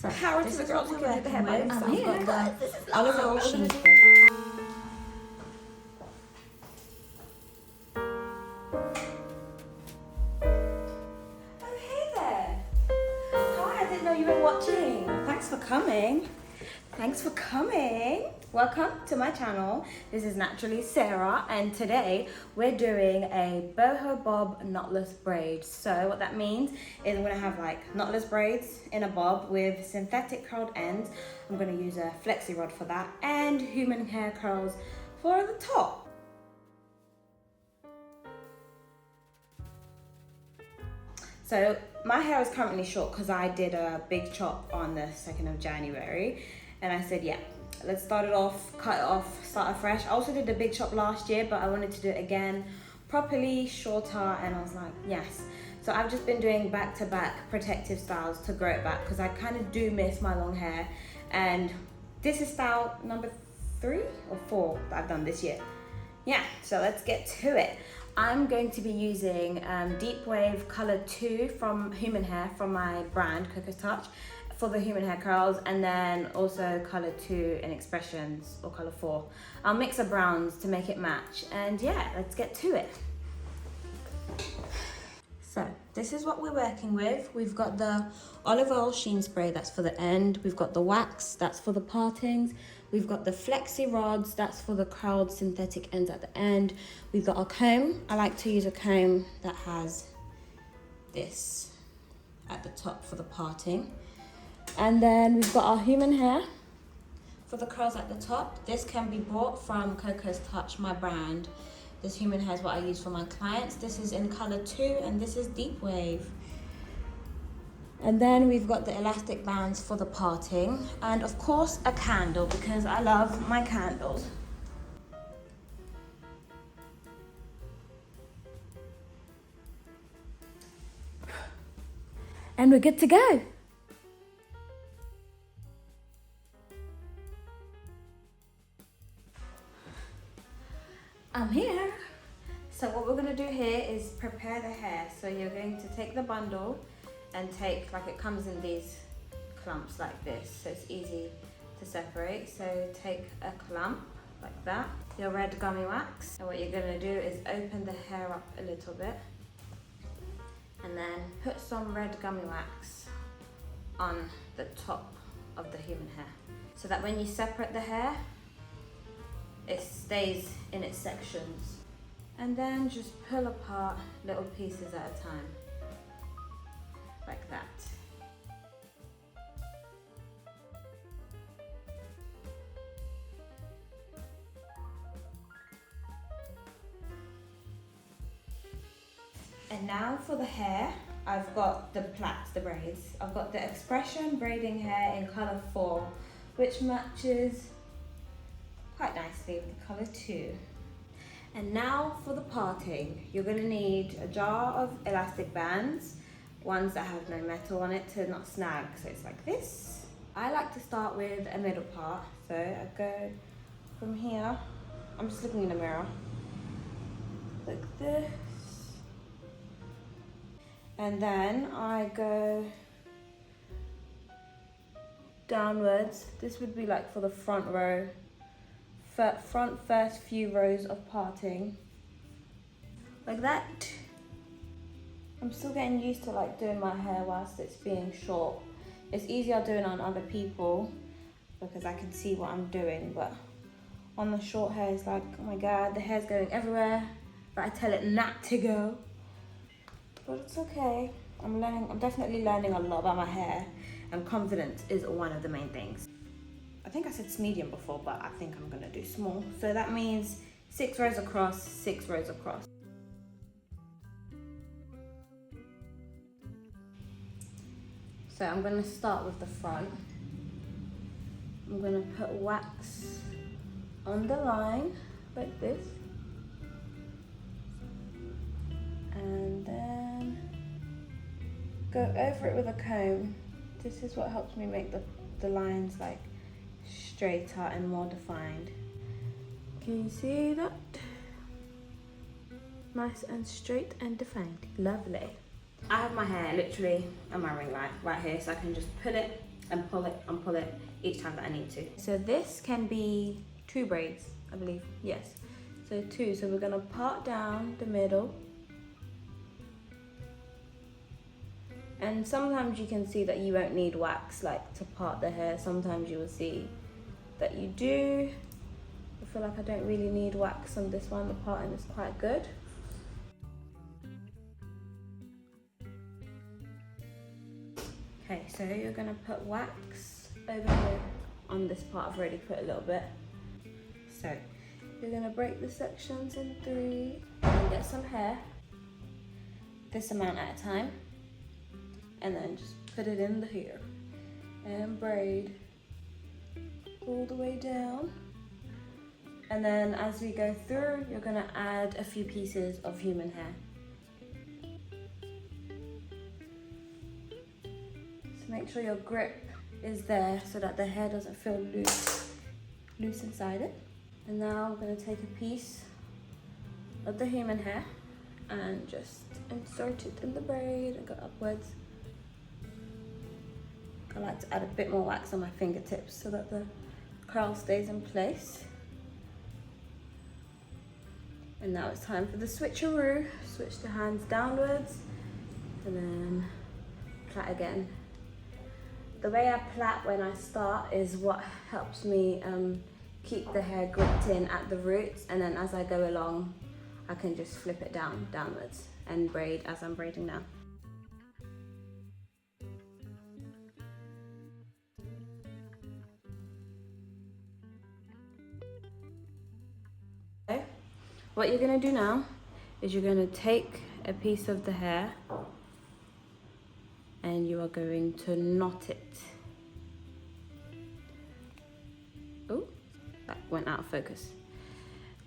So Power this to the is girls what who we're can do the working hair by with. themselves. I've got This is the olive oil awesome. sheen spray. Oh, hey there. Hi, I didn't know you were watching. Thanks for coming. Thanks for coming. Welcome to my channel. This is Naturally Sarah, and today we're doing a boho bob knotless braid. So what that means is I'm gonna have like knotless braids in a bob with synthetic curled ends. I'm gonna use a flexi rod for that and human hair curls for the top. So my hair is currently short because I did a big chop on the 2nd of January, and I said, yeah, let's start it off, cut it off, start afresh. I also did the big chop last year, but I wanted to do it again properly, shorter, and I was like, yes. So I've just been doing back-to-back protective styles to grow it back because I kind of do miss my long hair, and this is style number 3 or 4 that I've done this year. Yeah, so let's get to it. I'm going to be using Deep Wave Color 2 from Human Hair, from my brand, Coco's Touch, for the human hair curls, and then also Color 2 in Expressions, or Color 4. I'll mix the browns to make it match, and yeah, let's get to it. So this is what we're working with. We've got the olive oil sheen spray, that's for the end. We've got the wax, that's for the partings. We've got the flexi rods, that's for the curled synthetic ends at the end. We've got a comb. I like to use a comb that has this at the top for the parting. And then we've got our human hair for the curls at the top. This can be bought from Coco's Touch, my brand. This human hair is what I use for my clients. This is in color 2, and this is Deep Wave. And then we've got the elastic bands for the parting, and of course a candle, because I love my candles. And we're good to go. I'm here. So what we're gonna do here is prepare the hair. So you're going to take the bundle and take, like, it comes in these clumps like this, so it's easy to separate. So take a clump like that, your red gummy wax, and what you're gonna do is open the hair up a little bit and then put some red gummy wax on the top of the human hair, so that when you separate the hair, it stays in its sections. And then just pull apart little pieces at a time, like that. And now for the hair, I've got the plaits, the braids. I've got the Expression braiding hair in color 4, which matches quite nicely with color 2. And now for the parting, you're gonna need a jar of elastic bands, ones that have no metal on it to not snag, so it's like this. I like to start with a middle part, so I go from here, I'm just looking in the mirror, like this. And then I go downwards. This would be like for the front row, front first few rows of parting, like that. I'm still getting used to like doing my hair whilst it's being short. It's easier doing on other people because I can see what I'm doing, but on the short hair it's like, oh my god, the hair's going everywhere, but I tell it not to go. But it's okay. I'm definitely learning a lot about my hair, and confidence is one of the main things. I think I said medium before, but I think I'm gonna do small. So that means 6 rows across, 6 rows across. So I'm gonna start with the front. I'm gonna put wax on the line, like this. And then go over it with a comb. This is what helps me make the lines like straighter and more defined. Can you see that? Nice and straight and defined. Lovely. I have my hair literally on my ring light right here, so I can just pull it and pull it each time that I need to. So this can be 2 braids, I believe, yes. So 2, so we're gonna part down the middle. And sometimes you can see that you won't need wax like to part the hair. Sometimes you will see that you do. I feel like I don't really need wax on this one. The parting is quite good. Okay, so you're gonna put wax over here on this part. I've already put a little bit. So you're gonna break the sections in 3 and get some hair, this amount at a time, and then just put it in the hair and braid all the way down. And then as we go through, you're gonna add a few pieces of human hair. So make sure your grip is there so that the hair doesn't feel loose inside it. And now we're gonna take a piece of the human hair and just insert it in the braid and go upwards. I like to add a bit more wax on my fingertips so that the curl stays in place. And now it's time for the switcheroo. Switch the hands downwards and then plait again. The way I plait when I start is what helps me keep the hair gripped in at the roots, and then as I go along I can just flip it downwards and braid as I'm braiding now. Okay. What you're going to do now is you're going to take a piece of the hair and you are going to knot it. Oh, that went out of focus.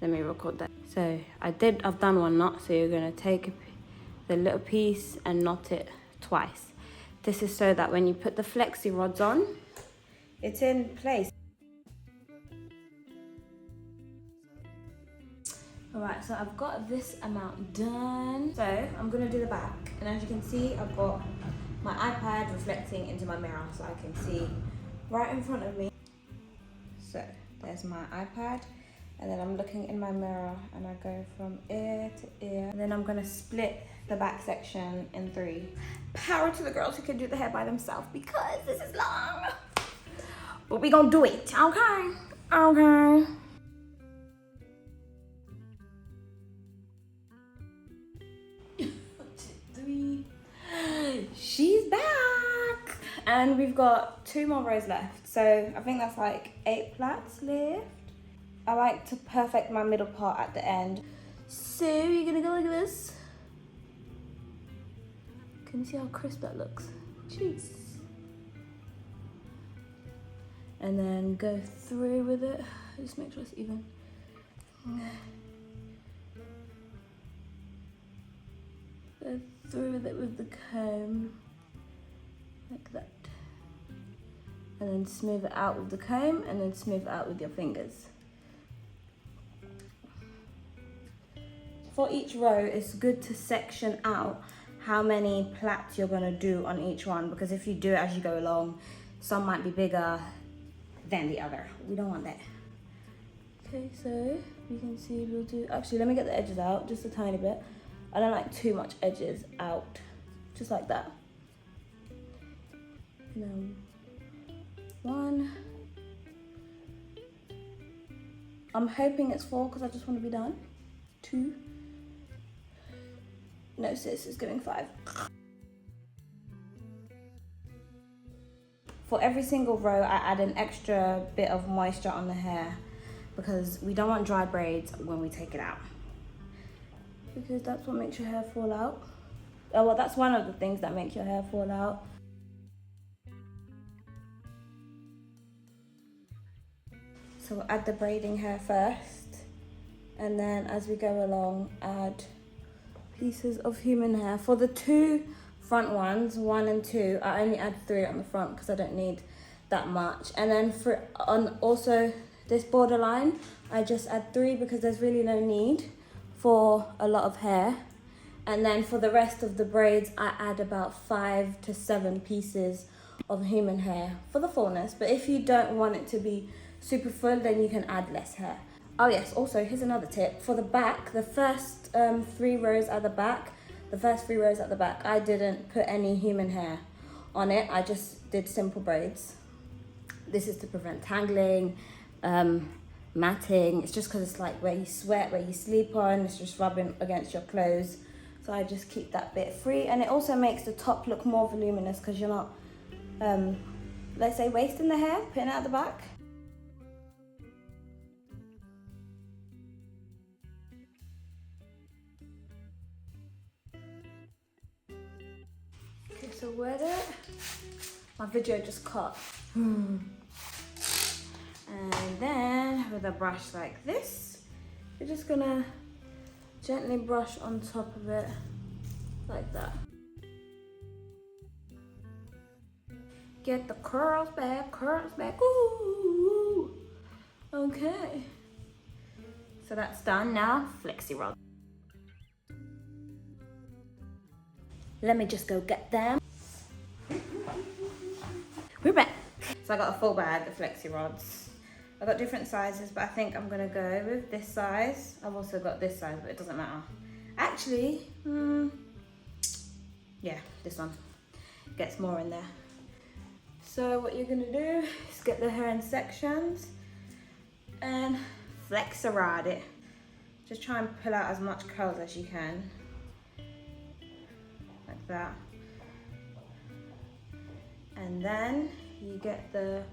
Let me record that. So I've done one knot, so you're going to take the little piece and knot it twice. This is so that when you put the flexi rods on, it's in place. Alright, so I've got this amount done. So I'm gonna do the back. And as you can see, I've got my iPad reflecting into my mirror so I can see right in front of me. So there's my iPad. And then I'm looking in my mirror and I go from ear to ear. And then I'm gonna split the back section in 3. Power to the girls who can do the hair by themselves because this is long. But we gonna do it, okay? Okay. She's back! And we've got 2 more rows left. So I think that's like 8 plaits left. I like to perfect my middle part at the end. So you're gonna go like this. Can you see how crisp that looks? Jeez. And then go through with it. Just make sure it's even. Go through with it with the comb, like that. And then smooth it out with the comb, and then smooth it out with your fingers. For each row, it's good to section out how many plaits you're gonna do on each one, because if you do it as you go along, some might be bigger than the other. We don't want that. Okay, so you can see we'll do, actually let me get the edges out just a tiny bit. I don't like too much edges out, just like that. And then 1. I'm hoping it's 4 because I just want to be done. 2. No sis, it's giving 5. For every single row, I add an extra bit of moisture on the hair because we don't want dry braids when we take it out. Because that's what makes your hair fall out. Oh, well, that's one of the things that make your hair fall out. So we'll add the braiding hair first, and then as we go along, add pieces of human hair. For the 2 front ones, 1 and 2, I only add 3 on the front because I don't need that much. And then for also this borderline, I just add 3 because there's really no need for a lot of hair. And then for the rest of the braids, I add about 5 to 7 pieces of human hair for the fullness, but if you don't want it to be super full, then you can add less hair. Oh yes, also here's another tip. For the back, the first 3 rows at the back, I didn't put any human hair on it. I just did simple braids. This is to prevent tangling, matting. It's just because it's like where you sweat, where you sleep on, it's just rubbing against your clothes. So I just keep that bit free, and it also makes the top look more voluminous because you're not, let's say, wasting the hair, putting it at the back. Okay, so where it? My video just cut. And then with a brush like this, you're just gonna gently brush on top of it like that. Get the curls back, ooh. Okay. So that's done now, flexi rod. Let me just go get them. We're back. So I got a full bag of flexi rods. I got different sizes, but I think I'm gonna go with this size. I've also got this size, but it doesn't matter. Actually, yeah, this one gets more in there. So what you're gonna do is get the hair in sections and flexi rod it. Just try and pull out as much curls as you can, like that. And then you get the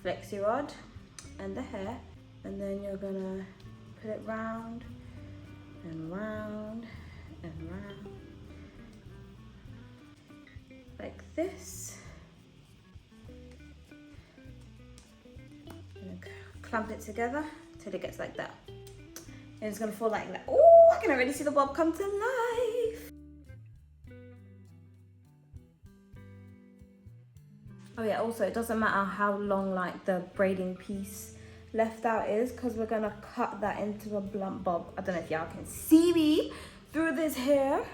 flexi rod and the hair, and then you're gonna put it round and round and round like this. And clamp it together till it gets like that, and it's gonna fall like that. Oh, I can already see the bob come to life. Oh yeah, also it doesn't matter how long like the braiding piece left out is, because we're gonna cut that into a blunt bob. I don't know if y'all can see me through this hair,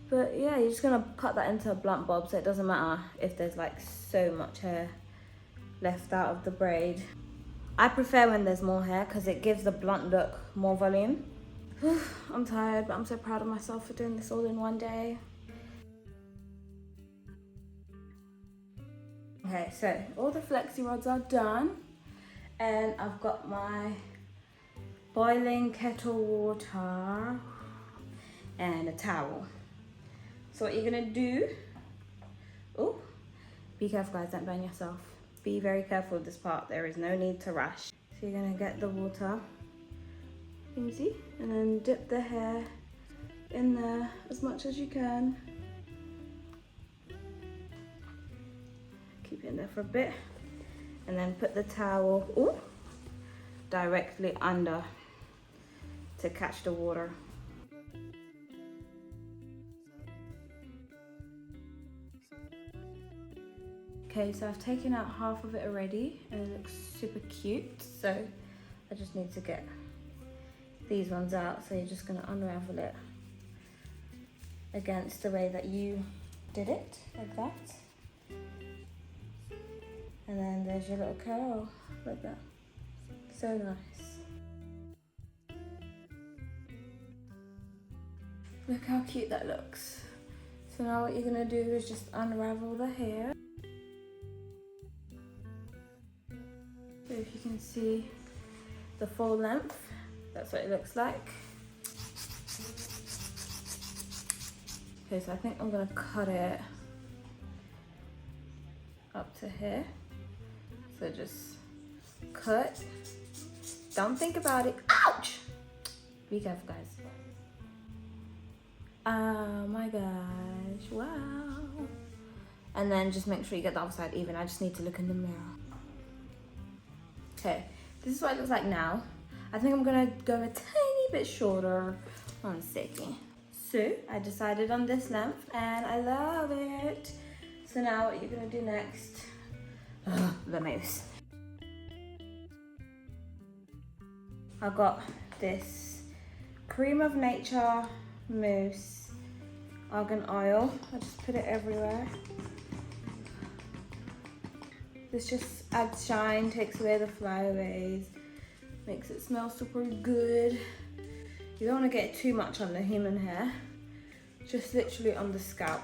but yeah, you're just gonna cut that into a blunt bob, so it doesn't matter if there's like so much hair left out of the braid. I prefer when there's more hair because it gives the blunt look more volume. I'm tired, but I'm so proud of myself for doing this all in one day. Okay, so all the flexi rods are done, and I've got my boiling kettle water and a towel. So what you're gonna do, oh, be careful guys, don't burn yourself. Be very careful with this part, there is no need to rush. So you're gonna get the water, can you see? And then dip the hair in there as much as you can. Keep it in there for a bit, and then put the towel directly under to catch the water. Okay, so I've taken out half of it already, and it looks super cute. So I just need to get these ones out. So you're just gonna unravel it against the way that you did it, like that. And then there's your little curl, like that. So nice. Look how cute that looks. So now what you're gonna do is just unravel the hair. So if you can see the full length, that's what it looks like. Okay, so I think I'm gonna cut it up to here. So just cut, don't think about it, ouch! Be careful guys. Oh my gosh, wow. And then just make sure you get the other side even. I just need to look in the mirror. Okay, this is what it looks like now. I think I'm gonna go a tiny bit shorter. 1 second. So I decided on this length and I love it. So now what you're gonna do next, the mousse. I got this Cream of Nature mousse argan oil. I just put it everywhere. This just adds shine, takes away the flyaways, makes it smell super good. You don't want to get too much on the human hair, just literally on the scalp.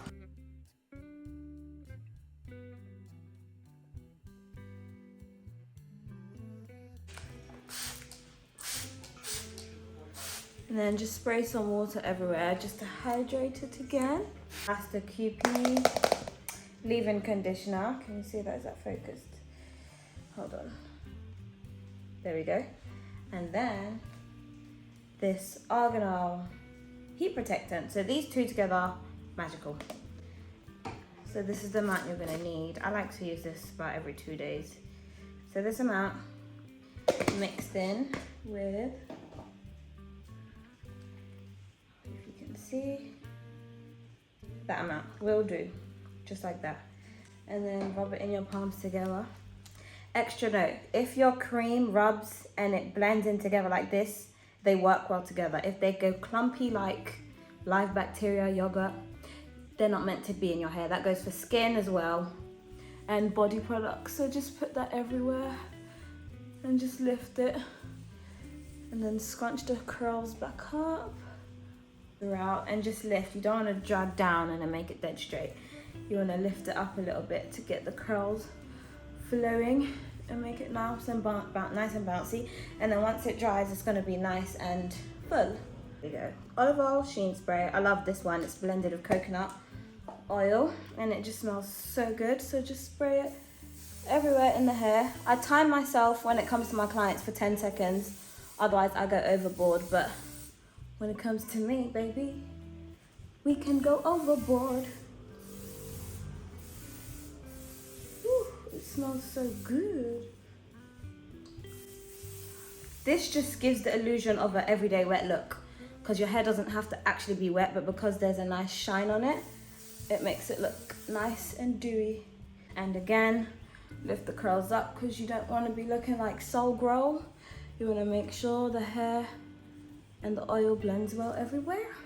And then just spray some water everywhere just to hydrate it again. That's the QP leave-in conditioner. Can you see that? Is that focused? Hold on. There we go. And then this arganol heat protectant. So these two together, magical. So this is the amount you're gonna need. I like to use this about every 2 days. So this amount mixed in with, if you can see, that amount will do, just like that. And then rub it in your palms together. Extra note, if your cream rubs and it blends in together like this, they work well together. If they go clumpy like live bacteria yogurt, they're not meant to be in your hair. That goes for skin as well and body products. So just put that everywhere and just lift it and then scrunch the curls back up throughout and just lift. You don't want to drag down and then make it dead straight. You want to lift it up a little bit to get the curls flowing and make it nice and bouncy. And then once it dries, it's going to be nice and full. There you go. Olive oil sheen spray. I love this one. It's blended with coconut oil and it just smells so good. So just spray it everywhere in the hair. I time myself when it comes to my clients for 10 seconds. Otherwise, I go overboard. But when it comes to me, baby, we can go overboard. It smells so good. This just gives the illusion of an everyday wet look because your hair doesn't have to actually be wet, but because there's a nice shine on it, it makes it look nice and dewy. And again, lift the curls up because you don't want to be looking like Soul Grow. You want to make sure the hair and the oil blends well everywhere.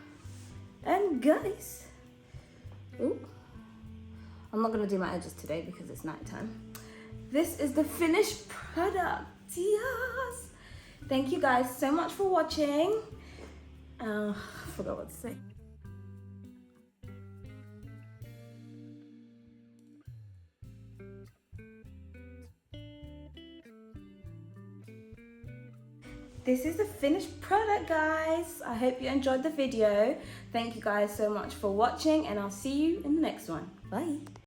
And guys, ooh, I'm not going to do my edges today because it's nighttime. This is the finished product. Yes. Thank you guys so much for watching. I forgot what to say. This is the finished product, guys. I hope you enjoyed the video. Thank you guys so much for watching and I'll see you in the next one. Bye.